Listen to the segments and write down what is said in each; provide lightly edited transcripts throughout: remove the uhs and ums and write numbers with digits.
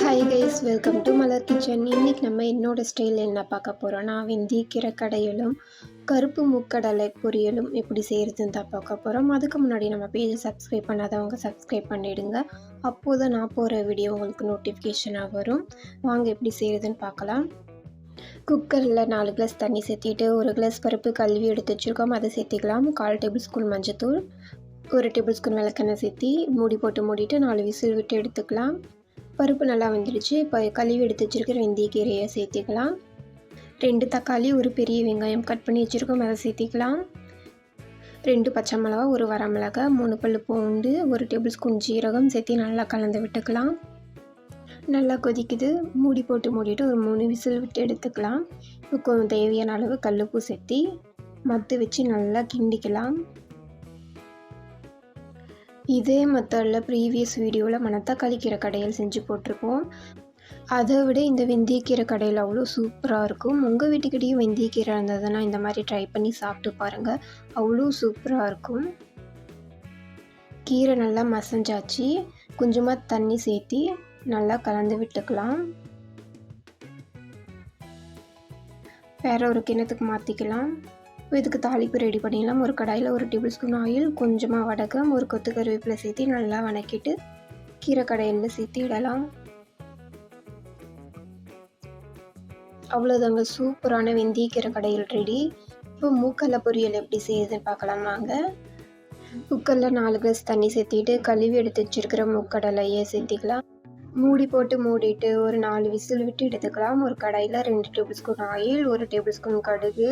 Hi guys, welcome to Malar kitchen. இன்றைக்கி நம்ம என்னோடய ஸ்டைல் என்ன பார்க்க போகிறோன்னா, வெந்தயக்கீரை கடையலும் கருப்பு மூக்கடலை பொரியலும் எப்படி செய்கிறதுன்னு தான் பார்க்க போகிறோம். அதுக்கு முன்னாடி நம்ம பேஜை சப்ஸ்கிரைப் பண்ணாதவங்க சப்ஸ்கிரைப் பண்ணிவிடுங்க. அப்போது தான் நான் போகிற வீடியோ உங்களுக்கு நோட்டிஃபிகேஷனாக வரும். வாங்க எப்படி செய்கிறதுன்னு பார்க்கலாம். குக்கரில் 4 கிளாஸ் தண்ணி சேர்த்திட்டு 1 கிளாஸ் பருப்பு கழுவி எடுத்து வச்சுருக்கோம், அதை சேர்த்திக்கலாம். 1/4 டேபிள் ஸ்பூன் மஞ்சத்தூள், 1 டேபிள் ஸ்பூன் விளக்கெண்ணெய் சேர்த்தி மூடிட்டு 4 விசில் விட்டு எடுத்துக்கலாம். பருப்பு நல்லா வந்துடுச்சு. இப்போ கழுவி எடுத்து வச்சுருக்கிற வெந்தயக்கீரையை சேர்த்திக்கலாம். 2 தக்காளி, 1 பெரிய வெங்காயம் கட் பண்ணி வச்சுருக்கோம், அதை சேர்த்திக்கலாம். 2 பச்சை மிளகா, 1 வரமிளகாய், 3 பல் பூண்டு, 1 டேபிள் ஸ்பூன் ஜீரகம் சேர்த்தி நல்லா கலந்து விட்டுக்கலாம். நல்லா கொதிக்குது. மூடிட்டு ஒரு 3 விசில் விட்டு எடுத்துக்கலாம். இப்போ தேவையான அளவு கல்லுப்பு சேர்த்தி மத்து வச்சு நல்லா கிண்டிக்கலாம். இதே மெத்தடில் ப்ரீவியஸ் வீடியோவில் மணத்தக்காளி கீரை கடையல் செஞ்சு போட்டிருப்போம். அதை விட இந்த வெந்தயக்கீரை கடையில் அவ்வளோ சூப்பராக இருக்கும். உங்கள் வீட்டுக்கிட்டேயும் வெந்தயக்கீரை இருந்ததுன்னா இந்த மாதிரி ட்ரை பண்ணி சாப்பிட்டு பாருங்கள், அவ்வளோ சூப்பராக இருக்கும். கீரை நல்லா மசஞ்சாச்சு. கொஞ்சமாக தண்ணி சேர்த்தி நல்லா கலந்து விட்டுக்கலாம். வேற ஒரு கிணத்துக்கு மாற்றிக்கலாம். இதுக்கு தாளிப்பு ரெடி பண்ணிடலாம். ஒரு கடாயில் 1 டேபிள் ஸ்பூன் ஆயில், கொஞ்சமாக வடகம், 1 கொத்து கருவேப்பிலை சேர்த்து நல்லா வணக்கிட்டு கீரை கடையில் சேர்த்து இடலாம். அவ்வளோதாங்க, சூப்பரான வெந்தயக்கீரை கடையில் ரெடி. இப்போ மூக்கடலை பொரியல் எப்படி செய்யுதுன்னு பார்க்கலாம் வாங்க. குக்கரில் 4 கிளாஸ் தண்ணி சேர்த்திட்டு கழுவி எடுத்து வச்சுருக்கிற மூக்கடலையை சேர்த்திக்கலாம். மூடிட்டு ஒரு 4 விசில் விட்டு எடுத்துக்கலாம். ஒரு கடாயில் 2 table spoon oil, 1 table spoon கடுகு,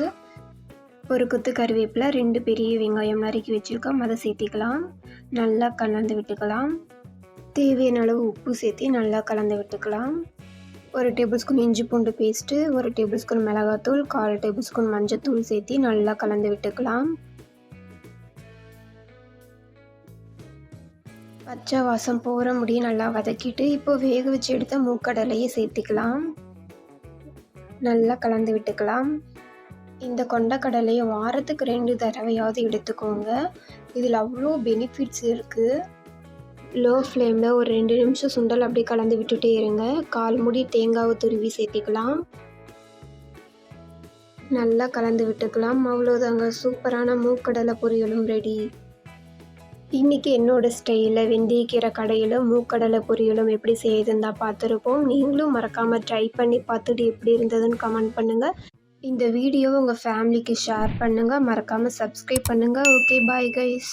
1 கொத்து கருவேப்பிலை, 2 பெரிய வெங்காயம் நறுக்கி வச்சுருக்கோம், அதை சேர்த்திக்கலாம். நல்லா கலந்து விட்டுக்கலாம். தேவையான அளவு உப்பு சேர்த்து நல்லா கலந்து விட்டுக்கலாம். 1 டேபிள் ஸ்பூன் இஞ்சி பூண்டு பேஸ்ட்டு, 1 டேபிள் ஸ்பூன் மிளகாத்தூள், 1/4 டேபிள் ஸ்பூன் மஞ்சத்தூள் சேர்த்து நல்லா கலந்து விட்டுக்கலாம். பச்சை வாசம் போகிற முடிய நல்லா வதக்கிட்டு இப்போ வேக வச்சு எடுத்த மூக்கடலையை சேர்த்திக்கலாம். நல்லா கலந்து விட்டுக்கலாம். இந்த கொண்டக்கடலையை வாரத்துக்கு 2 தடவையாவது எடுத்துக்கோங்க. இதில் அவ்வளோ பெனிஃபிட்ஸ் இருக்குது. லோ ஃப்ளேமில் ஒரு 2 நிமிஷம் சுண்டல் அப்படியே கலந்து விட்டுட்டே இருங்க. 1/4 மூடி தேங்காவை துருவி சேர்த்திக்கலாம். நல்லா கலந்து விட்டுக்கலாம். அவ்வளோதாங்க, சூப்பரான மூக்கடலை பொரியலும் ரெடி. இன்றைக்கி என்னோடய ஸ்டைலில் வெந்தயக்கீரை கடையிலும் மூக்கடலை பொரியலும் எப்படி செய்யுதுன்னு தான் பார்த்துருப்போம். நீங்களும் மறக்காமல் ட்ரை பண்ணி பார்த்துட்டு எப்படி இருந்ததுன்னு கமெண்ட் பண்ணுங்கள். இந்த வீடியோவை உங்கள் ஃபேமிலிக்கு ஷேர் பண்ணுங்கள். மறக்காமல் சப்ஸ்கிரைப் பண்ணுங்கள். Okay, bye guys.